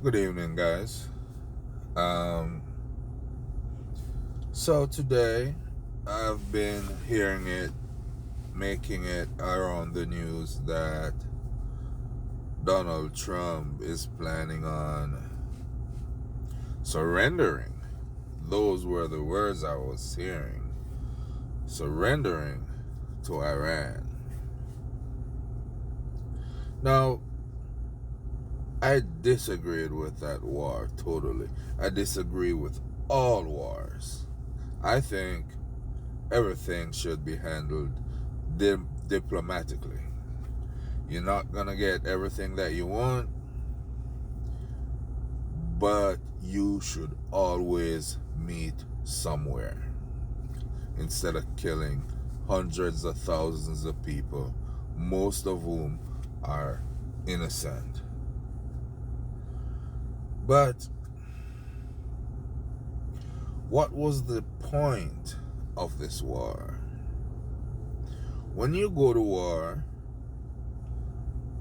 Good evening, guys. Um, so today I've been hearing it, making it around the news that Donald Trump is planning on surrendering. Those were the words I was hearing. Surrendering to Iran. Now, I disagreed with that war totally. I disagree with all wars. I think everything should be handled diplomatically. You're not gonna get everything that you want, but you should always meet somewhere instead of killing hundreds of thousands of people, most of whom are innocent. But what was the point of this war? When you go to war,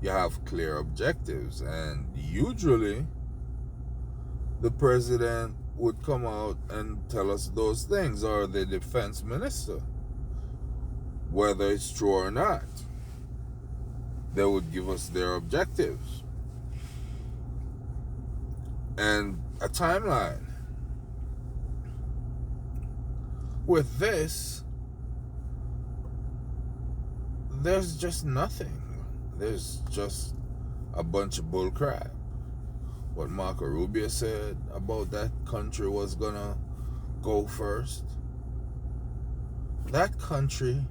you have clear objectives, and usually the president would come out and tell us those things, or the defense minister, whether it's true or not. They would give us their objectives and a timeline. With this, there's just nothing. There's just a bunch of bullcrap. What Marco Rubio said about that country was gonna go first. That country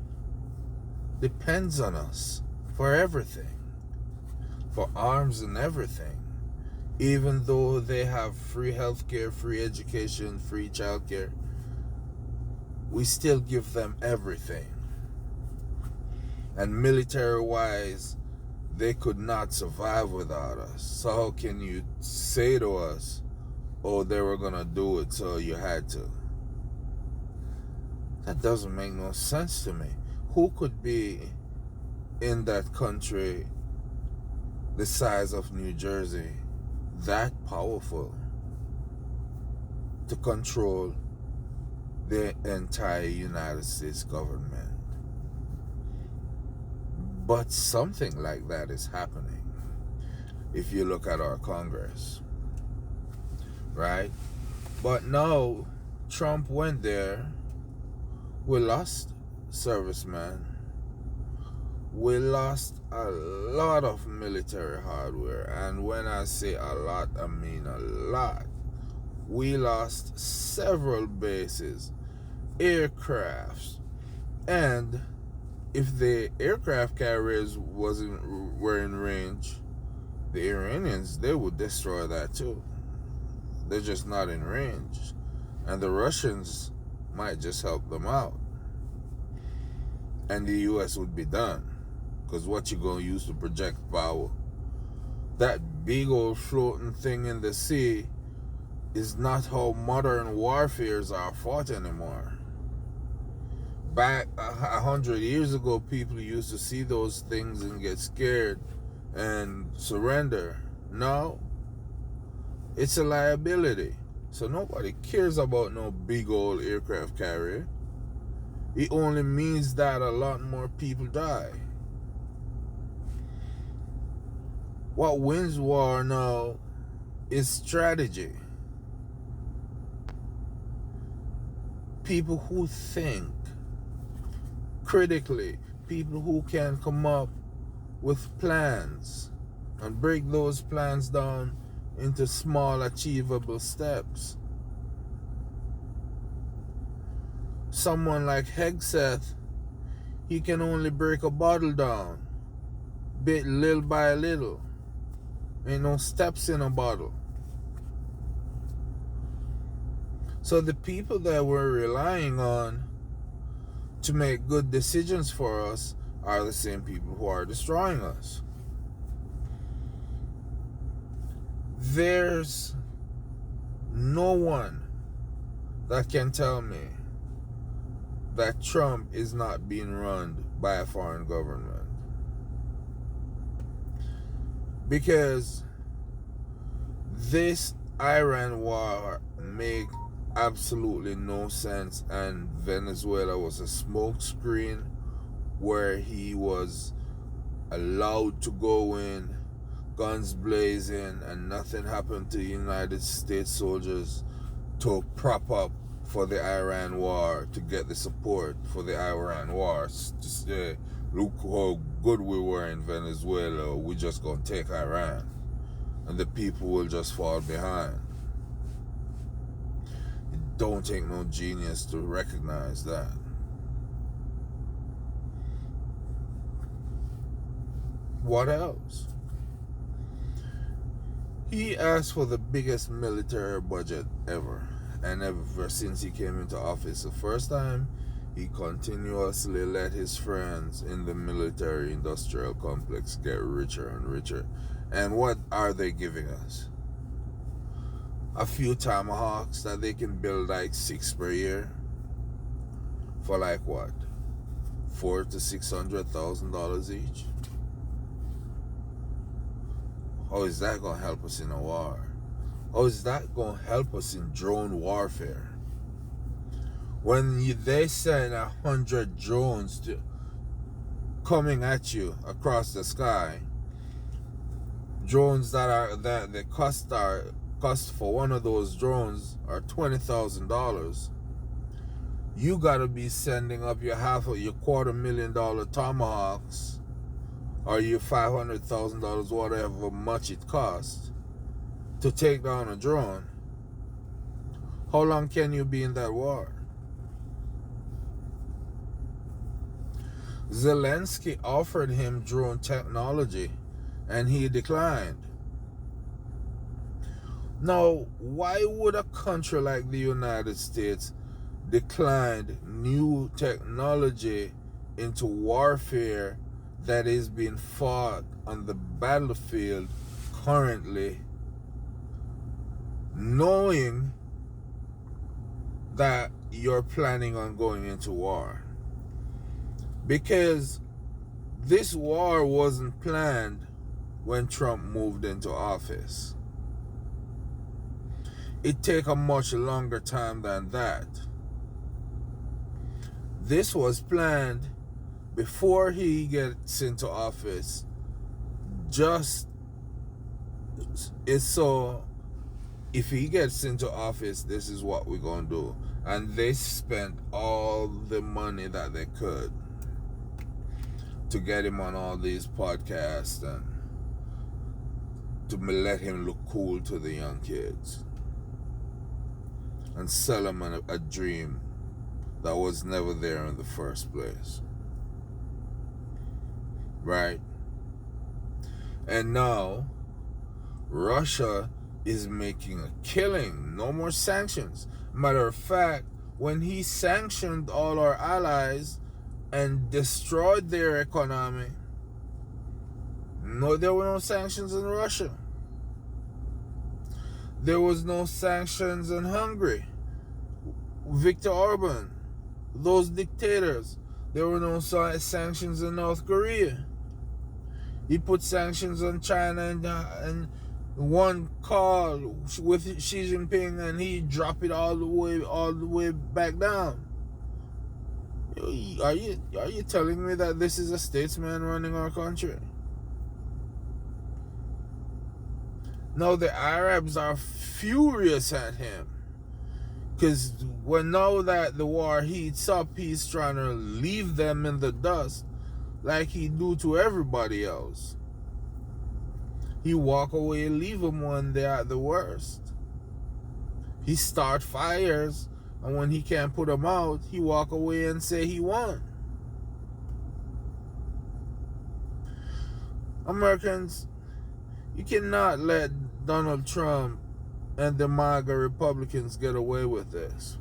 depends on us for everything, for arms and everything. Even though they have free healthcare, free education, free childcare, we still give them everything. And military-wise, they could not survive without us. So how can you say to us, oh, they were gonna do it, so you had to? That doesn't make no sense to me. Who could be in that country the size of New Jersey that powerful to control the entire United States government? But something like that is happening if you look at our Congress, right? But now Trump went there. We lost servicemen. We lost a lot of military hardware. And when I say a lot, I mean a lot. We lost several bases, aircrafts, and if the aircraft carriers were in range, the Iranians, they would destroy that too. They're just not in range. And the Russians might just help them out. And the US would be done. Because what you gonna use to project power? That big old floating thing in the sea is not how modern warfares are fought anymore. Back 100 years ago, people used to see those things and get scared and surrender. Now, it's a liability. So nobody cares about no big old aircraft carrier. It only means that a lot more people die. What wins war now is strategy. People who think critically, people who can come up with plans and break those plans down into small achievable steps. Someone like Hegseth, he can only break a bottle down, bit little by little. Ain't no steps in a bottle. So the people that we're relying on to make good decisions for us are the same people who are destroying us. There's no one that can tell me that Trump is not being run by a foreign government. Because This Iran war make absolutely no sense, and Venezuela was a smokescreen where he was allowed to go in, guns blazing, and nothing happened to United States soldiers to prop up for the Iran war, to get the support for the Iran war, to say, look how good we were in Venezuela, we just gonna take Iran, and the people will just fall behind. It don't take no genius to recognize that. What else? He asked for the biggest military budget ever. And ever since he came into office the first time, he continuously let his friends in the military industrial complex get richer and richer. And what are they giving us? A few Tomahawks that they can build like 6 per year for like what? $400,000 to $600,000 each? How is that going to help us in a war? How is that going to help us in drone warfare? When they send 100 drones coming at you across the sky, drones that the cost for one of those drones are $20,000. You got to be sending up your $250,000 Tomahawks, or your $500,000, whatever much it costs, to take down a drone. How long can you be in that war? Zelensky offered him drone technology and he declined. Now, why would a country like the United States decline new technology into warfare that is being fought on the battlefield currently, knowing that you're planning on going into war? Because this war wasn't planned when Trump moved into office. It take a much longer time than that. This was planned before he gets into office, just so if he gets into office, this is what we're going to do. And they spent all the money that they could to get him on all these podcasts and to let him look cool to the young kids and sell them a dream that was never there in the first place. Right? And now Russia is making a killing. No more sanctions. Matter of fact, when he sanctioned all our allies and destroyed their economy, no, there were no sanctions in Russia. There was no sanctions in Hungary. Viktor Orban, those dictators. There were no sanctions in North Korea. He put sanctions on China and one call with Xi Jinping, and he dropped it all the way back down. Are you telling me that this is a statesman running our country? Now the Arabs are furious at him, because when now that the war heats up, he's trying to leave them in the dust like he do to everybody else. He walk away and leave them when they're at the worst. He start fires, and when he can't put them out, he walk away and say he won. Americans, you cannot let Donald Trump and the MAGA Republicans get away with this.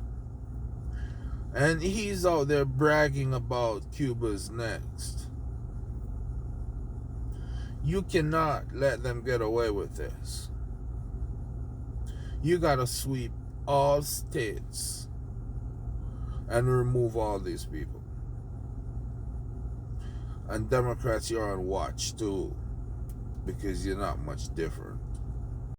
And he's out there bragging about Cuba's next. You cannot let them get away with this. You gotta sweep all states and remove all these people. And Democrats, you're on watch too, because you're not much different.